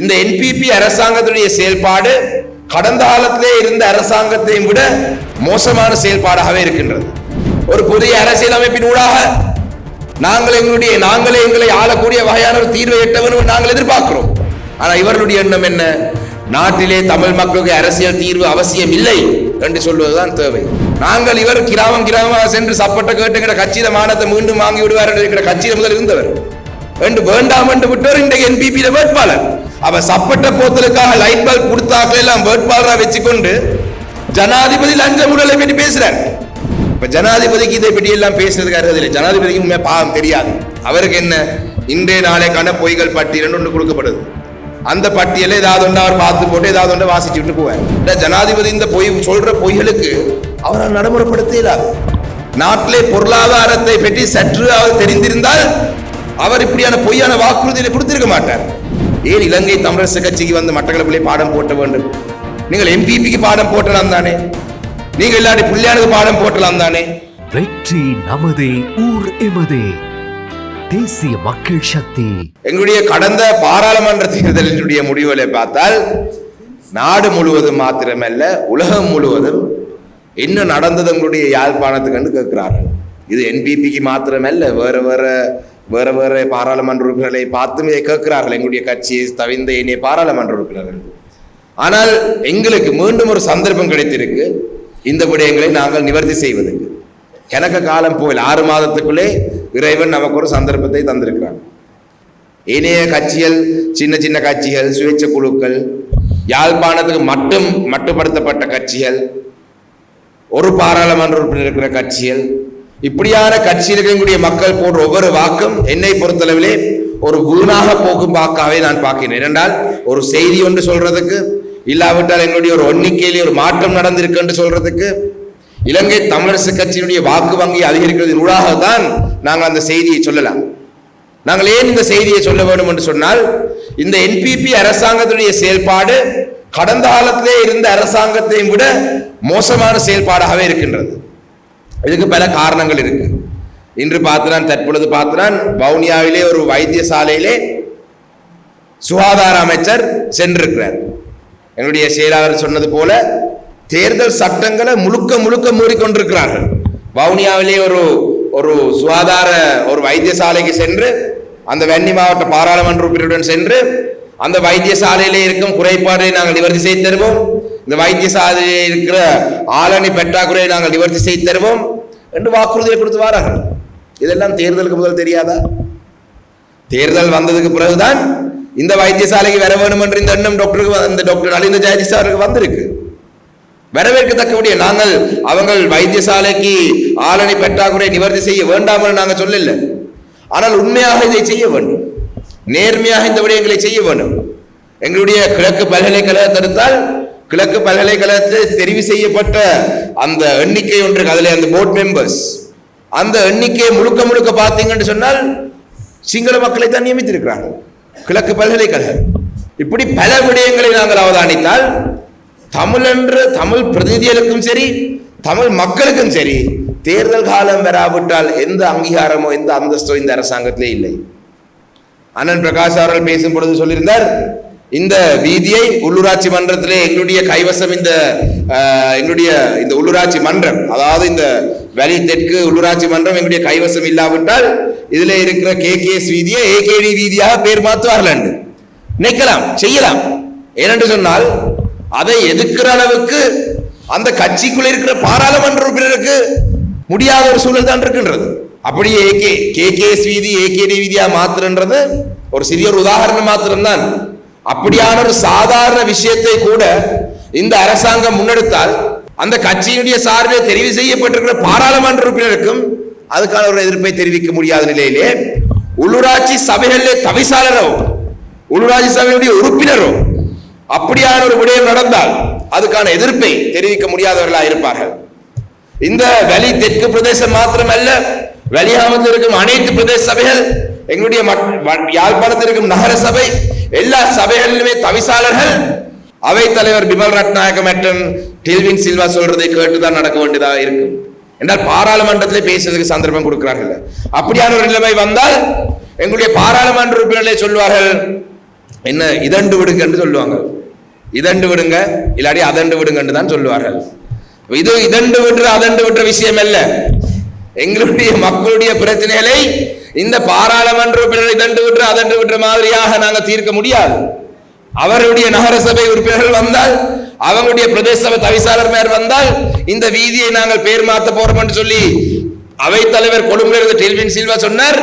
இந்த என்பிபி அரசாங்கத்துடைய செயல்பாடு கடந்த காலத்திலே இருந்த அரசாங்கத்தையும் விட மோசமான செயல்பாடாகவே இருக்கின்றது. ஒரு புதிய அரசியல் அமைப்பின் ஊடாக நாங்களே எங்களை ஆளக்கூடிய வகையான ஒரு தீர்வை எட்டவனும் நாங்கள் எதிர்பார்க்கிறோம். ஆனால் இவர்களுடைய எண்ணம் என்ன? நாட்டிலே தமிழ் மக்களுக்கு அரசியல் தீர்வு அவசியம் இல்லை என்று சொல்வதுதான் தேவை. நாங்கள் இவர் கிராமமாக சென்று சப்பட்ட கேட்டு கட்சியில மானத்தை மீண்டும் வாங்கி விடுவார் என்று கட்சியில முதல் இருந்தவர் என்று வேண்டாம் என்று விட்டவர் இன்றைக்கு என்பிபி வேட்பாளர். அவ சப்பட்ட போத்தலுக்காக லைட் பல்ப் கொடுத்தாக்கள் எல்லாம் வேட்பாளராக வச்சுக்கொண்டு ஜனாதிபதி லஞ்ச ஊழலை பற்றி பேசுறார். இப்ப ஜனாதிபதிக்கு இதை பற்றி எல்லாம் பேசுறதுக்கு அருகதில்லை. ஜனாதிபதிக்கு உண்மை பாவம் தெரியாது. அவருக்கு என்ன, இன்றைய நாளைக்கான பொய்கள் பட்டியல் ஒன்று கொடுக்கப்படுது. அந்த பட்டியலை ஏதாவது ஒன்று அவர் பார்த்து போட்டு ஏதாவது ஒன்று வாசிச்சு விட்டு போவார். ஜனாதிபதி இந்த பொய் சொல்ற பொய்களுக்கு அவரால் நடைமுறைப்படுத்த இயலாது. நாட்டிலே பொருளாதாரத்தை பற்றி சற்று அவர் தெரிந்திருந்தால் அவர் இப்படியான பொய்யான வாக்குறுதியை கொடுத்திருக்க மாட்டார். ஏன் இலங்கை தமிழரசு கட்சிக்கு வந்து மட்டக்களப்பிலே பாடம் போட்ட வேண்டும்? நீங்கள் என்பிபிக்கு பாடம் போட்டலாம் தானே? நீங்கள் இல்லாட்டி புள்ளியானுக்கு பாடம் போட்டலாம் தானே? வெற்றி நமதே, ஊர் எமதே. தேசிய மக்கள் சக்தி. எங்களுடைய கடந்த பாராளுமன்ற தேர்தலினுடைய முடிவுகளை பார்த்தால் நாடு முழுவதும் மாத்திரமல்ல உலகம் முழுவதும் என்ன நடந்தது எங்களுடைய யாழ்ப்பாணத்துக்கு கேட்கிறார்கள். இது என்பிபிக்கு மாத்திரமல்ல, வேற வேற பாராளுமன்ற உறுப்பினர்களை பார்த்தும் இதை கேட்கிறார்கள். எங்களுடைய கட்சியை தவிர்ந்த இனிய பாராளுமன்ற உறுப்பினர்கள். ஆனால் எங்களுக்கு மீண்டும் ஒரு சந்தர்ப்பம் கிடைத்திருக்கு இந்த விடயங்களை நாங்கள் நிவர்த்தி செய்வதற்கு. கணக்க காலம் போய் 6 மாதத்துக்குள்ளே இறைவன் நமக்கு ஒரு சந்தர்ப்பத்தை தந்திருக்கிறான். இனிய கட்சிகள், சின்ன சின்ன கட்சிகள், சுயேட்சை குழுக்கள், யாழ்ப்பாணத்துக்கு மட்டுப்படுத்தப்பட்ட கட்சிகள், ஒரு பாராளுமன்ற உறுப்பினர் இருக்கிற கட்சிகள், இப்படியான கட்சியிலுடைய மக்கள் போன்ற ஒவ்வொரு வாக்கும் என்னை பொறுத்தளவிலே ஒரு வீணாக போகும் வாக்காவே நான் பார்க்கிறேன். ஏனென்றால் ஒரு செய்தி ஒன்று சொல்றதுக்கு, இல்லாவிட்டால் எங்களுடைய ஒரு எண்ணிக்கையிலே ஒரு மாற்றம் நடந்திருக்கு என்று சொல்றதுக்கு, இலங்கை தமிழரசு கட்சியினுடைய வாக்கு வங்கி அதிகரிக்கிறதின் ஊடாகத்தான் நாங்கள் அந்த செய்தியை சொல்லலாம். நாங்கள் ஏன் இந்த செய்தியை சொல்ல வேண்டும் என்று சொன்னால், இந்த என்பிபி அரசாங்கத்துடைய செயல்பாடு கடந்த காலத்திலே இருந்த அரசாங்கத்தையும் விட மோசமான செயல்பாடாகவே இருக்கின்றது. இதுக்கு பல காரணங்கள் இருக்கு. இன்று தற்பொழுது பார்த்தான் வவுனியாவிலே ஒரு வைத்தியசாலையிலே சுகாதார அமைச்சர் சென்றிருக்கிறார். என்னுடைய செயலாளர் சொன்னது போல தேர்தல் சட்டங்களை முழுக்க மூடிக்கொண்டிருக்கிறார்கள். வவுனியாவிலே ஒரு சுகாதார ஒரு வைத்தியசாலைக்கு சென்று அந்த வன்னி மாவட்ட பாராளுமன்ற உறுப்பினருடன் சென்று அந்த வைத்தியசாலையிலே இருக்கும் குறைபாடுகளை நாங்கள் நிவர்த்தி செய்து தருவோம், இந்த வைத்தியசாலையிலே இருக்கிற ஆளணி பற்றாக்குறையை நாங்கள் நிவர்த்தி செய்து தருவோம் என்று வாக்குறுதியை கொடுத்து வாரார்கள். இதெல்லாம் தேர்தலுக்கு முதல் தெரியாதா? தேர்தல் வந்ததுக்கு பிறகுதான் இந்த வைத்தியசாலைக்கு வர வேண்டும் என்று இந்த எண்ணம் டாக்டர் நலிந்த ஜெயதிஸ் அவருக்கு வந்திருக்கு. வரவேற்கத்தக்கபடியே நாங்கள் அவங்கள் வைத்தியசாலைக்கு ஆளணி பற்றாக்குறை நிவர்த்தி செய்ய வேண்டாம் என்று நாங்கள் சொல்லல. ஆனால் உண்மையாக இதை செய்ய வேண்டும், நேர்மையாக இந்த விடயங்களை செய்ய வேண்டும். எங்களுடைய கிழக்கு பல்கலைக்கழகத்தை எடுத்தால் கிழக்கு பல்கலைக்கழகத்தில் தெரிவு செய்யப்பட்ட அந்த எண்ணிக்கை ஒன்று, அதில் அந்த போர்ட் மெம்பர்ஸ், அந்த எண்ணிக்கையை முழுக்க பார்த்தீங்கன்னு சொன்னால் சிங்கள மக்களை தான் நியமித்திருக்கிறார்கள் கிழக்கு பல்கலைக்கழகம். இப்படி பல விடயங்களை நாங்கள் அவதானித்தால் தமிழ் பிரதிநிதிகளுக்கும் சரி தமிழ் மக்களுக்கும் சரி தேர்தல் காலம் வராவிட்டால் எந்த அங்கீகாரமோ எந்த அந்தஸ்தோ இந்த அரசாங்கத்திலே இல்லை. அண்ணன் பிரகாஷ் அவர்கள் பேசும் பொழுது சொல்லியிருந்தார், இந்த வீதியை உள்ளூராட்சி மன்றத்திலே எங்களுடைய கைவசம் எங்களுடைய இந்த உள்ளூராட்சி மன்றம், அதாவது இந்த வலி தெற்கு உள்ளூராட்சி மன்றம் எங்களுடைய கைவசம் இல்லாவிட்டால் இதுல இருக்கிற KKS வீதியை AKD வீதியாக பேர் மாற்றுவார்கள் என்று நினைக்கலாம், செய்யலாம். ஏனென்று சொன்னால் அதை எதிர்க்கிற அளவுக்கு அந்த கட்சிக்குள்ள இருக்கிற பாராளுமன்ற உறுப்பினருக்கு முடியாத ஒரு சூழல் தான் இருக்கின்றது. அப்படியே KKS வீதி AKD வீதியா மாத்திரன்றது ஒரு சிறிய ஒரு உதாரணம் மாத்திரம்தான். அப்படியான ஒரு சாதாரண விஷயத்தை கூட இந்த அரசாங்கம் முன்னெடுத்தால் அந்த கட்சியினுடைய சார்பில் தெரிவு செய்யப்பட்டிருக்கிற பாராளுமன்ற உறுப்பினருக்கும் அதுக்கான ஒரு எதிர்ப்பை தெரிவிக்க முடியாத நிலையிலே உள்ளூராட்சி சபைகளிலே தவிசாளரோ உள்ளூராட்சி சபையுடைய உறுப்பினரோ அப்படியான ஒரு விடயம் நடந்தால் அதுக்கான எதிர்ப்பை தெரிவிக்க முடியாதவர்களாக இருப்பார்கள். இந்த வலி தெற்கு பிரதேசம் மாத்திரமல்ல, வெளியாமத்தில் இருக்கும் அனைத்து பிரதேச சபைகள், எங்களுடைய யாழ்ப்பாணத்தில் இருக்கும் நகர சபை, எல்லா சபைகளிலுமே தவிசாளர்கள் அவை தலைவர் பிமல் ரட்நாயக்க மற்றும் டில்வின் சில்வா சொல்றதை கேட்டுதான் நடக்க வேண்டியதாக இருக்கும். என்றால் பாராளுமன்றத்திலே பேசுறதுக்கு சந்தர்ப்பம் கொடுக்கிறார்கள். அப்படியான ஒரு நிலைமை வந்தால் எங்களுடைய பாராளுமன்ற உறுப்பினர்களே சொல்வார்கள், என்ன இதண்டு விடுங்கன்னு சொல்லுவாங்க. இதண்டு விடுங்க இல்லாடி அதண்டு விடுங்கன்னு தான் சொல்லுவார்கள். இது இதண்டு விடுற அதண்டு விடுற விஷயம் அல்ல. எங்களுடைய மக்களுடைய பிரச்சனைகளை இந்த பாராளுமன்ற உறுப்பினர்கள் இதண்டு விடுற அதண்டு விடுற மாதிரியாக நாங்கள் தீர்க்க முடியாது. அவருடைய நகரசபை உறுப்பினர்கள் வந்தால், அவங்களுடைய பிரதேச சபை தவிசாளர் மேயர் வந்தால், இந்த வீதியை நாங்கள் பேர் மாற்ற போறோம் என்று சொல்லி அவைத்தலைவர் கொழும்பிலிருந்து டெல்வின் சில்வா சொன்னார்.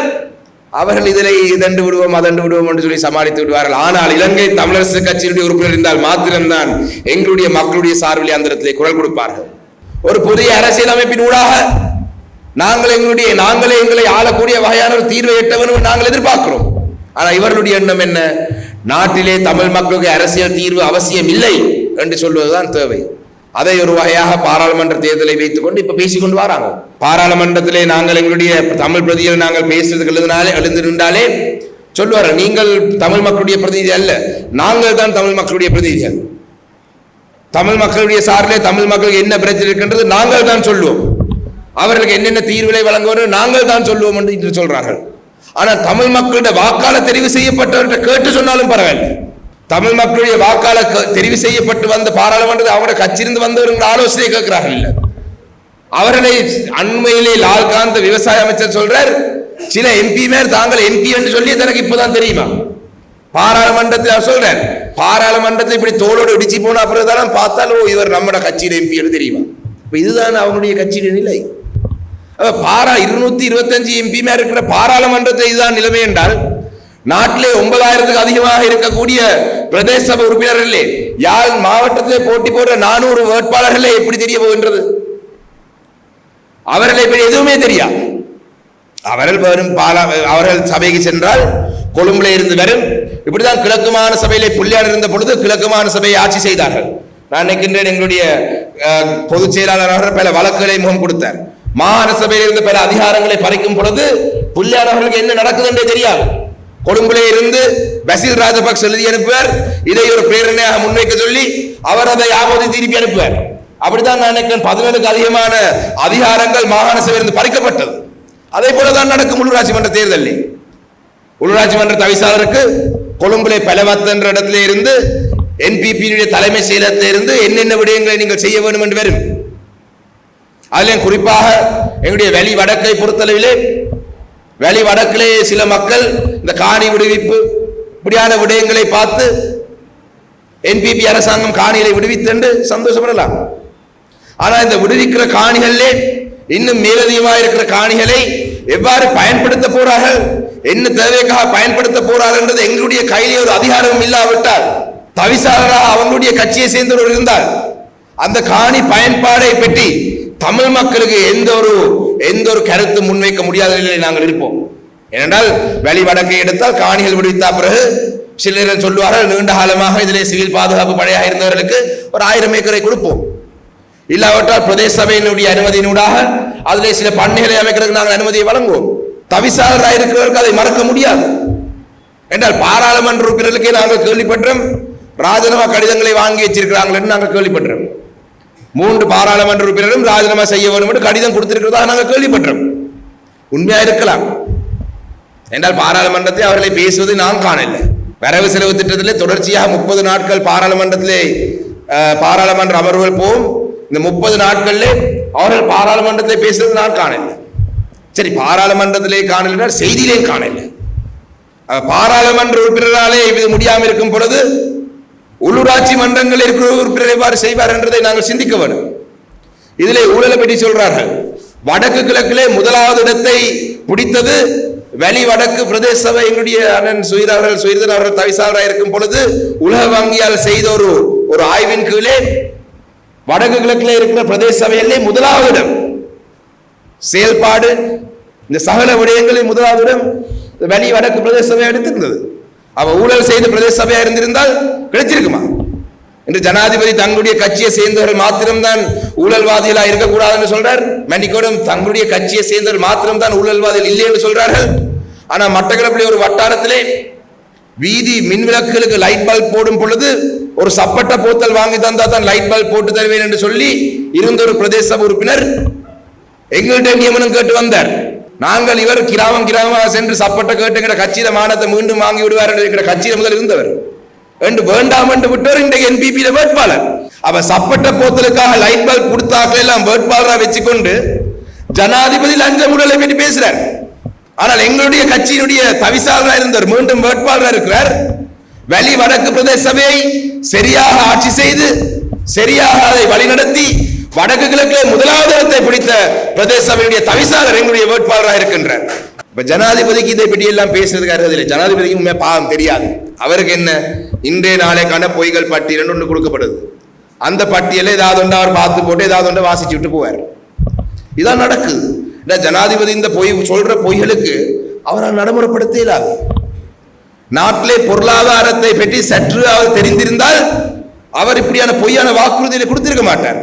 அவர்கள் இதில் இதண்டு விடுவோம் அதண்டு விடுவோம் என்று சொல்லி சமாளித்து விடுவார்கள். ஆனால் இலங்கை தமிழரசு கட்சியினுடைய உறுப்பினர் இருந்தால் மாத்திரம்தான் எங்களுடைய மக்களுடைய சார்பில் அந்த இடத்திலே குரல் கொடுப்பார்கள். ஒரு புதிய அரசியல் அமைப்பின் ஊடாக நாங்களே எங்களை ஆளக்கூடிய வகையான ஒரு தீர்வை எட்டவனும் நாங்கள் எதிர்பார்க்கிறோம். ஆனால் இவர்களுடைய எண்ணம் என்ன? நாட்டிலே தமிழ் மக்களுக்கு அரசியல் தீர்வு அவசியம் இல்லை என்று சொல்வதுதான் தேவை. அதை ஒரு வகையாக பாராளுமன்ற தேர்தலை வைத்துக் கொண்டு இப்ப பேசிக்கொண்டு வராங்க. பாராளுமன்றத்திலே நாங்கள் எங்களுடைய தமிழ் பிரதிகள் நாங்கள் பேசுறதுக்கு எழுந்து நின்றாலே சொல்லுவார்கள், நீங்கள் தமிழ் மக்களுடைய பிரதிநிதி அல்ல, நாங்கள் தான் தமிழ் மக்களுடைய பிரதிநிதிகள். தமிழ் மக்களுடைய சார்பிலே தமிழ் மக்களுக்கு என்ன பிரச்சனை இருக்கின்றது நாங்கள் தான் சொல்லுவோம், அவர்களுக்கு என்னென்ன தீர்வுகளை வழங்குவோம் நாங்கள் தான் சொல்லுவோம் என்று சொல்றார்கள். ஆனால் தமிழ் மக்களுடைய வாக்காள தெரிவு செய்யப்பட்டவர்கிட்ட கேட்டு சொன்னாலும் பரவாயில்லை. தமிழ் மக்களுடைய வாக்காள தெரிவு செய்யப்பட்டு வந்த பாராளுமன்றத்தில் அவங்களோட கட்சியிருந்து வந்தவர்கள் ஆலோசனை கேட்கிறார்கள் இல்ல. அவர்களை அண்மையிலே லால்காந்த் விவசாய அமைச்சர் சொல்றார், சில எம்பி மேல் தாங்கள் எம்பி என்று சொல்லி எனக்கு இப்பதான் தெரியுமா. பாராளுமன்றத்தில் சொல்றார், பாராளுமன்றத்தில் இப்படி தோளோடு இடிச்சு போன அப்புறம் பார்த்தாலும் இவர் நம்மட கட்சியில எம்பி என்று தெரியுமா. இதுதான் அவங்களுடைய கட்சியின் நிலை. 225 எம்பி மேல் இருக்கிற பாராளுமன்றத்தில் இதுதான் நிலைமை என்றால், நாட்டிலே 9000க்கு அதிகமாக இருக்கக்கூடிய பிரதேச சபை உறுப்பினர்களே, யாழ் மாவட்டத்திலே போட்டி போடுற 400 வேட்பாளர்களே எப்படி தெரிய போகின்றது? அவர்களை எதுவுமே தெரியாது. அவர்கள் சபைக்கு சென்றால் கொழும்புல இருந்து வரும். இப்படிதான் கிழக்கு மாகாண சபையிலே புள்ளியார் இருந்த பொழுது கிழக்கு மாகாண சபையை ஆட்சி செய்தார்கள். நான் நினைக்கின்றேன் எங்களுடைய பொதுச் செயலாளர் பல வழக்குகளை முகம் கொடுத்தார். மாகாண சபையில் இருந்து பல அதிகாரங்களை பறிக்கும் பொழுது புள்ளியார் அவர்களுக்கு என்ன நடக்குது என்றே தெரியாது. கொழும்பிலே இருந்து பசில் ராஜபக்ஷ எழுதி அனுப்புவார், இதை ஒரு பிரேரணையாக முன்வைக்க சொல்லி அவர் அதை யாபோதி திருப்பி அனுப்புவார். அப்படித்தான் நான் நினைக்கிறேன் 17க்கு அதிகமான அதிகாரங்கள் மாகாண சபையிலிருந்து பறிக்கப்பட்டது. அதே போலதான் நடக்கும் உள்ளூராட்சி மன்ற தேர்தலில். உள்ளூராட்சி மன்ற தவிசாளருக்கு கொழும்பிலே பலவத் என்ற இடத்திலே இருந்து என்பிபியுடைய தலைமை செயலகத்திலே இருந்து என்னென்ன விடயங்களை நீங்கள் செய்ய வேண்டும் என்று வரும். அதிலும் குறிப்பாக எங்களுடைய வெளி வடக்கை பொறுத்தளவிலே, வெளி வடக்கிலே சில மக்கள் இந்த காணி விடுவிப்பு இப்படியான விடயங்களை பார்த்து என்பிபி அரசாங்கம் காணிகளை விடுவித்து சந்தோஷப்படலாம். ஆனால் இந்த விடுவிக்கிற காணிகளிலே இன்னும் மேலதிகமாக இருக்கிற காணிகளை எவ்வாறு பயன்படுத்த போறார்கள், என்ன தேவைக்காக பயன்படுத்த போறார்கள் என்றது எங்களுடைய கையிலே ஒரு அதிகாரம் இல்லாவிட்டால், தவிசாளராக அவங்களுடைய கட்சியை சேர்ந்தவர் இருந்தால் அந்த காணி பயன்பாடை பற்றி தமிழ் மக்களுக்கு எந்த ஒரு கருத்து முன்வைக்க முடியாத நிலையில் நாங்கள் இருப்போம். ஏனென்றால் வெளி வடக்கை எடுத்தால் காணிகள் விடுவித்த பிறகு சிலர் சொல்லுவார்கள், நீண்ட காலமாக இதிலே சிவில் பாதுகாப்பு படையாக இருந்தவர்களுக்கு ஒரு 1000 ஏக்கரை கொடுப்போம், இல்லாவிட்டால் பிரதேச சபையினுடைய அனுமதியினூடாக அதிலே சில பண்ணைகளை அமைக்கிறதுக்கு நாங்கள் அனுமதியை வழங்குவோம். தவிசாளராக இருக்கிறவர்களுக்கு அதை மறக்க முடியாது. என்றால் பாராளுமன்ற உறுப்பினர்களுக்கே நாங்கள் கேள்விப்பட்டோம், ராஜினாமா கடிதங்களை வாங்கி வச்சிருக்கிறார்கள் என்று நாங்கள் கேள்விப்பட்டோம். 3 பாராளுமன்ற உறுப்பினரும் ராஜினாமா செய்ய வேண்டும் என்று கடிதம் கொடுத்திருக்கிறதா நாங்கள் கேள்விப்பட்டோம். உண்மையா இருக்கலாம். என்றால் பாராளுமன்றத்தை அவர்களை பேசுவது நாம் காணல. வரவு செலவு திட்டத்திலே தொடர்ச்சியாக 30 நாட்கள் பாராளுமன்ற அமர்வுகள் போகும். இந்த 30 நாட்களிலே அவர்கள் பாராளுமன்றத்தை பேசுவது நான் காணல. சரி, பாராளுமன்றத்திலே காணல, செய்தியிலே காணல. பாராளுமன்ற உறுப்பினராலே இது முடியாமல் இருக்கும் பொழுது உள்ளூராட்சி மன்றங்கள் இருக்கிற உறுப்பினர் எவ்வாறு செய்வார் என்றதை நாங்கள் சிந்திக்க வேண்டும். இதிலே ஊழலை பற்றி சொல்றார்கள். வடக்கு கிழக்கிலே முதலாவது இடத்தை பிடித்தது வெளி வடக்கு பிரதேச சபை. எங்களுடைய அண்ணன் சுயிதன் அவர்கள் தவிசாளராக இருக்கும் பொழுது உலக வங்கியால் செய்த ஒரு ஆய்வின் கீழே வடக்கு கிழக்கிலே இருக்கிற பிரதேச சபையிலே முதலாவது இடம் செயல்பாடு, இந்த சகல விடயங்களில் முதலாவது இடம் வெளி வடக்கு பிரதேச சபையை எடுத்திருந்தது. அவ ஊழல் செய்த பிரதேச சபையா இருந்திருந்தால் கிடைச்சிருக்குமா? என்று ஜனாதிபதி தங்களுடைய கட்சியை சேர்ந்தவர்கள் மாத்திரம்தான் ஊழல்வாதிகளா இருக்கக்கூடாது என்று சொல்றார். மன்னிக்கோடும், தங்களுடைய கட்சியை சேர்ந்தவர்கள் மாத்திரம்தான் ஊழல்வாதிகள் இல்லை என்று சொல்றார்கள். ஆனா மட்டக்களப்பிலே ஒரு வட்டாரத்திலே வீதி மின் விளக்குகளுக்கு லைட் பல்ப் போடும் பொழுது ஒரு சப்பட்ட போத்தல் வாங்கி தந்தா தான் லைட் பல்ப் போட்டு தருவேன் என்று சொல்லி இருந்த ஒரு பிரதேச சபை உறுப்பினர் எங்கள்கிட்ட நியமனம் கேட்டு வந்தார். நாங்கள் இவர் கிராமமாக சென்று சப்பட்ட கேட்டு எங்க கட்சியில மானத்தை மீண்டும் வாங்கி விடுவார் என்று கட்சியில முதல் இருந்தவர். என்று வேண்டாம் என்று விட்டோர் இன்றைக்கு என்பிபியில வேட்பாளர். அப்ப சப்பட்ட போத்தலுக்காக லைட் பல்ப் கொடுத்தாக்கள் எல்லாம் வேட்பாளரா வச்சுக்கொண்டு ஜனாதிபதி லஞ்ச ஊழலை பற்றி பேசுறார். ஆனால் எங்களுடைய கட்சியினுடைய தவிசாளராக இருந்தவர் மீண்டும் வேட்பாளராக இருக்கிறார். வெளி வடக்கு பிரதேச சபையை சரியாக ஆட்சி செய்து சரியாக அதை வழிநடத்தி வடக்கு கிழக்கிலே முதலாவது இடத்தை பிடித்த பிரதேச சபையுடைய தவிசாளர் எங்களுடைய வேட்பாளராக இருக்கின்றார். இப்ப ஜனாதிபதிக்கு இதை பற்றி எல்லாம் பேசுறதுக்கு அருகதில்லை. ஜனாதிபதிக்கு உண்மை பாவம் தெரியாது. அவருக்கு என்ன, இன்றைய நாளைக்கான பொய்கள் பட்டியல் ஒன்று கொடுக்கப்படுது. அந்த பட்டியலை ஏதாவது ஒன்று அவர் பார்த்து போட்டு ஏதாவது ஒன்று வாசிச்சு விட்டு போவார். இதான் நடக்குது. ஜனாதிபதி இந்த பொய் சொல்ற பொய்களுக்கு அவரால் நடைமுறைப்படுத்த இயலாது. நாட்டிலே பொருளாதாரத்தை பற்றி சற்று அவர் தெரிந்திருந்தால் அவர் இப்படியான பொய்யான வாக்குறுதிகளை கொடுத்திருக்க மாட்டார்.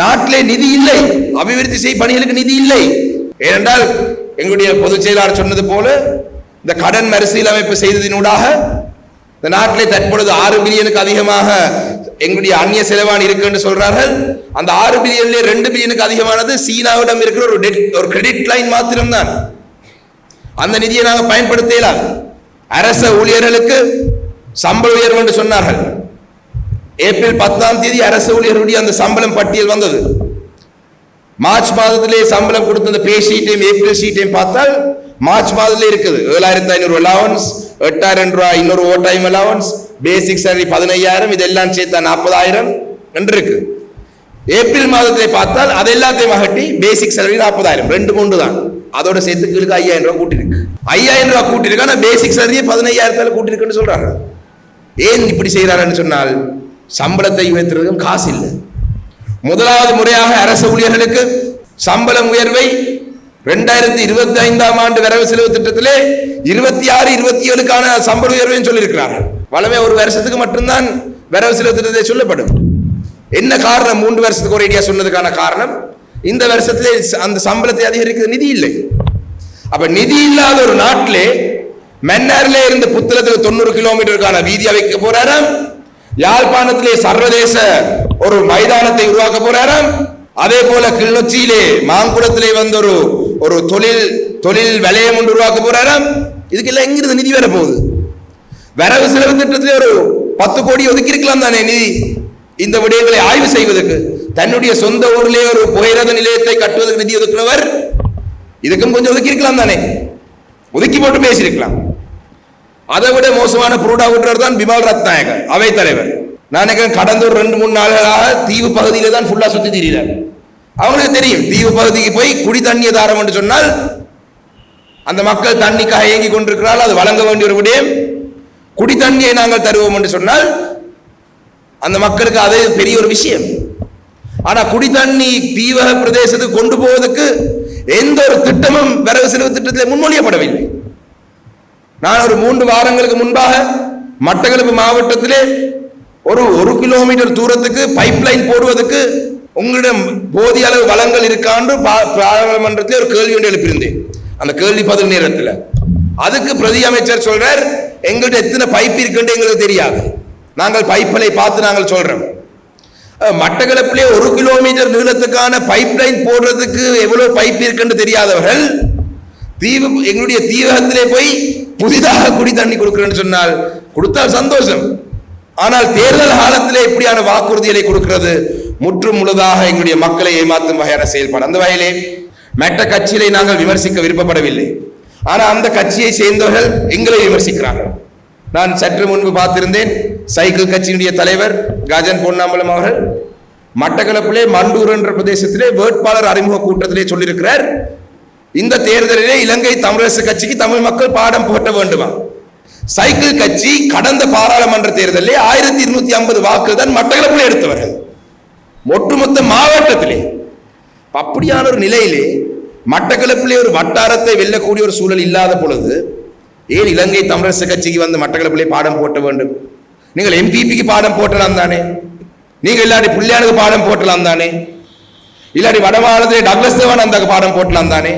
நாட்டிலே நிதி இல்லை, அபிவிருத்தி செய்யும் பணிகளுக்கு நிதி இல்லை. ஏனென்றால் எங்களுடைய பொதுச் செயலாளர் சொன்னது போல இந்த கடன் மறுசீலமைப்பு செய்ததினூடாக இந்த நாட்டிலே தற்பொழுது 6 பில்லியனுக்கு அதிகமாக எங்களுடைய அந்நிய செலவாணி இருக்கு என்று சொல்றார்கள். அந்த 6 பில்லியன்ல 2 பில்லியனுக்கு அதிகமானது சீனாவிடம் இருக்கிற ஒரு கிரெடிட் லைன் மாத்திரம்தான். அந்த நிதியை நாங்கள் பயன்படுத்தலாம். அரச ஊழியர்களுக்கு சம்பள உயர்வு என்று சொன்னார்கள். ஏப்ரல் 10ஆம் தேதி அரச ஊழியர்களுடைய அந்த சம்பளம் பட்டியல் வந்தது. மார்ச் மாதத்திலே சம்பளம் கொடுத்த அந்த பே ஷீட்டையும் ஏப்ரல் ஷீட்டையும் பார்த்தால் மார்ச் மாதத்திலே இருக்குது 7500 அலவன்ஸ், 8000 ரூபாய் இன்னொரு ஓவர் டைம் அலவன்ஸ், பேசிக் சேலரி 15000, இதெல்லாம் சேர்த்தா 40000 என்று இருக்கு. ஏப்ரல் மாதத்திலே பார்த்தால் அது எல்லாத்தையும் அகட்டி பேசிக் சேலரி 40000, 2 தான். அதோட சேர்த்து கீழுக்கு 5000 ரூபாய் கூட்டிருக்கு. 5000 ரூபாய் கூட்டிருக்கு. ஆனால் பேசிக் சேலரியே 15000 கூட்டிருக்குன்னு சொல்றாங்க. ஏன் இப்படி செய்யறாருன்னு சொன்னால் சம்பளத்தை உயர்த்துறதுக்கும் காசு இல்லை. முதலாவது முறையாக அரசு ஊழியர்களுக்கு சம்பளம் உயர்வை 2025ஆம் ஆண்டு வரவு செலவு திட்டத்திலே 26, 27க்கான சம்பள உயர்வையும் சொல்லியிருக்கிறார்கள். வளமே ஒரு வருஷத்துக்கு மட்டும்தான் வரவு செலவு திட்டத்தை சொல்லப்படும். என்ன காரணம்? 3 வருஷத்துக்கு ஒரு ஐடியா சொன்னதுக்கான காரணம் இந்த வருஷத்திலே அந்த சம்பளத்தை அதிகரிக்க நிதி இல்லை. அப்ப நிதி இல்லாத ஒரு நாட்டிலே மன்னாரிலே இருந்து புத்தளத்துக்கு 90 கிலோமீட்டருக்கான வீதி அமைக்க போறாராம். யாழ்ப்பாணத்திலே சர்வதேச ஒரு மைதானத்தை உருவாக்க போறாராம். அதே போல கிளிநொச்சியிலே மாங்குளத்திலே வந்து ஒரு தொழில் வலயம் ஒன்று உருவாக்க போறாராம். இதுக்கெல்லாம் எங்கிருந்து நிதி வர போகுது? வரவு செலவு திட்டத்திலே ஒரு 10 கோடி ஒதுக்கி இருக்கலாம் தானே நிதி இந்த விடயங்களை ஆய்வு செய்வதற்கு. தன்னுடைய சொந்த ஊரிலே ஒரு புகையிரத நிலையத்தை கட்டுவதற்கு நிதி ஒதுக்கினவர் இதுக்கும் கொஞ்சம் ஒதுக்கி இருக்கலாம் தானே, ஒதுக்கி போட்டு பேசியிருக்கலாம். அதை விட மோசமான புரூடா விட்டுறது தான் பிமல் ரத்நாயக அவை தலைவர். நான் கடந்த ஒரு 2-3 நாள்களாக தீவு பகுதியில தான் ஃபுல்லா சுத்தி திரிகிறார். அவங்களுக்கு தெரியும் தீவு பகுதிக்கு போய் குடி தண்ணியை தாரம் என்று சொன்னால் அந்த மக்கள் தண்ணிக்காக இயங்கி கொண்டிருக்கிறார்கள், அது வழங்க வேண்டிய ஒரு விடயம். குடி தண்ணியை நாங்கள் தருவோம் என்று சொன்னால் அந்த மக்களுக்கு அது பெரிய ஒரு விஷயம். ஆனா குடி தண்ணி தீவக பிரதேசத்துக்கு கொண்டு போவதற்கு எந்த ஒரு திட்டமும் வரவு செலவு திட்டத்தில் முன்மொழியப்படவில்லை. நான் ஒரு 3 வாரங்களுக்கு முன்பாக மட்டக்களப்பு மாவட்டத்திலே ஒரு கிலோமீட்டர் தூரத்துக்கு பைப் லைன் போடுவதற்கு உங்களிடம் போதிய அளவு வளங்கள் இருக்காண்டு பாராளுமன்றத்தில் ஒரு கேள்வி ஒன்று எழுப்பியிருந்தேன். அந்த கேள்வி பதில் நேரத்தில் அதுக்கு பிரதி அமைச்சர் சொல்றார், எங்கள்கிட்ட எத்தனை பைப் இருக்குன்னு எங்களுக்கு தெரியாது, நாங்கள் பைப்பலை பார்த்து நாங்கள் சொல்றோம். மட்டக்களப்பிலே 1 கிலோமீட்டர் நீளத்துக்கான பைப் லைன் போடுறதுக்கு எவ்வளவு பைப் இருக்குன்னு தெரியாதவர்கள் எங்களுடைய தீவகத்திலே போய் புதிதாக குடி தண்ணி கொடுக்கிறேன்னு சொன்னால் கொடுத்தால் சந்தோஷம். ஆனால் தேர்தல் காலத்திலே இப்படியான வாக்குறுதிகளை கொடுக்கிறது முற்றும் முழுதாக எங்களுடைய மக்களை ஏமாற்றும் வகையான செயல்பாடு. அந்த வகையிலே மற்ற கட்சியை நாங்கள் விமர்சிக்க விருப்பப்படவில்லை. ஆனால் அந்த கட்சியை சேர்ந்தவர்கள் எங்களை விமர்சிக்கிறார்கள். நான் சற்று முன்பு பார்த்திருந்தேன், சைக்கிள் கட்சியினுடைய தலைவர் கஜன் பொன்னம்பலம் அவர்கள் மட்டக்களப்பிலே மண்டூர் என்ற பிரதேசத்திலே வேட்பாளர் அறிமுக கூட்டத்திலே சொல்லியிருக்கிறார், இந்த தேர்தலிலே இலங்கை தமிழரசு கட்சிக்கு தமிழ் மக்கள் பாடம் போட்ட வேண்டுமா. சைக்கிள் கட்சி கடந்த பாராளுமன்ற தேர்தலிலே 1250 வாக்குகள் தான் மட்டக்களப்பிலே எடுத்தவர்கள் ஒட்டுமொத்த மாவட்டத்திலே. அப்படியான ஒரு நிலையிலே மட்டக்களப்பிலே ஒரு வட்டாரத்தை வெல்லக்கூடிய ஒரு சூழல் இல்லாத பொழுது ஏன் இலங்கை தமிழரசு கட்சிக்கு வந்து மட்டக்களப்பிலே பாடம் போட்ட வேண்டும்? நீங்கள் எம்பிபிக்கு பாடம் போட்டலாம் தானே, நீங்கள் இல்லாட்டி புள்ளியானுக்கு பாடம் போட்டலாம் தானே, இல்லாட்டி வடமாநிலத்திலே டக்ளஸ் தேவான் அந்த பாடம் போட்டலாம் தானே.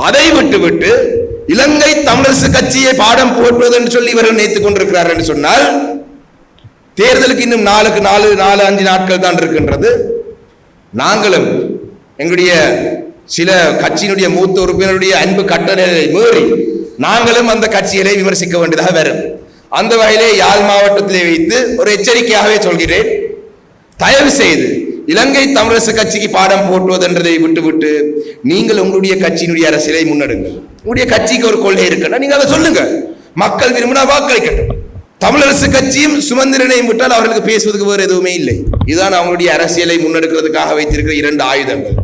அதை விட்டு இலங்கை தமிழரசு கட்சியை பாடம் போட்டுவது என்று சொல்லி இவர்கள் நினைத்துக் கொண்டிருக்கிறார் என்று சொன்னால் தேர்தலுக்கு இன்னும் 4-5 நாட்கள் தான் இருக்கின்றது. நாங்களும் எங்களுடைய சில கட்சியினுடைய மூத்த உறுப்பினருடைய அன்பு கட்டளைகளை மீறி நாங்களும் அந்த கட்சிகளை விமர்சிக்க வேண்டியதாக வரும். அந்த வகையிலே யாழ் மாவட்டத்திலே வைத்து ஒரு எச்சரிக்கையாகவே சொல்கிறேன், தயவு செய்து இலங்கை தமிழரசு கட்சிக்கு பாடம் போட்டுவதென்றதை விட்டுவிட்டு நீங்கள் உங்களுடைய கட்சியினுடைய அரசியலை முன்னெடுங்கள். உங்களுடைய கட்சிக்கு ஒரு கொள்கை இருக்குன்னா நீங்க அதை சொல்லுங்க, மக்கள் விரும்பினா வாக்களிக்கட்டும். தமிழரசு கட்சியும் சுமந்திரனையும் விட்டால் அவர்களுக்கு பேசுவதற்கு வேறு எதுவுமே இல்லை. இதுதான் அவங்களுடைய அரசியலை முன்னெடுக்கிறதுக்காக வைத்திருக்கிற 2 ஆயுதங்கள்.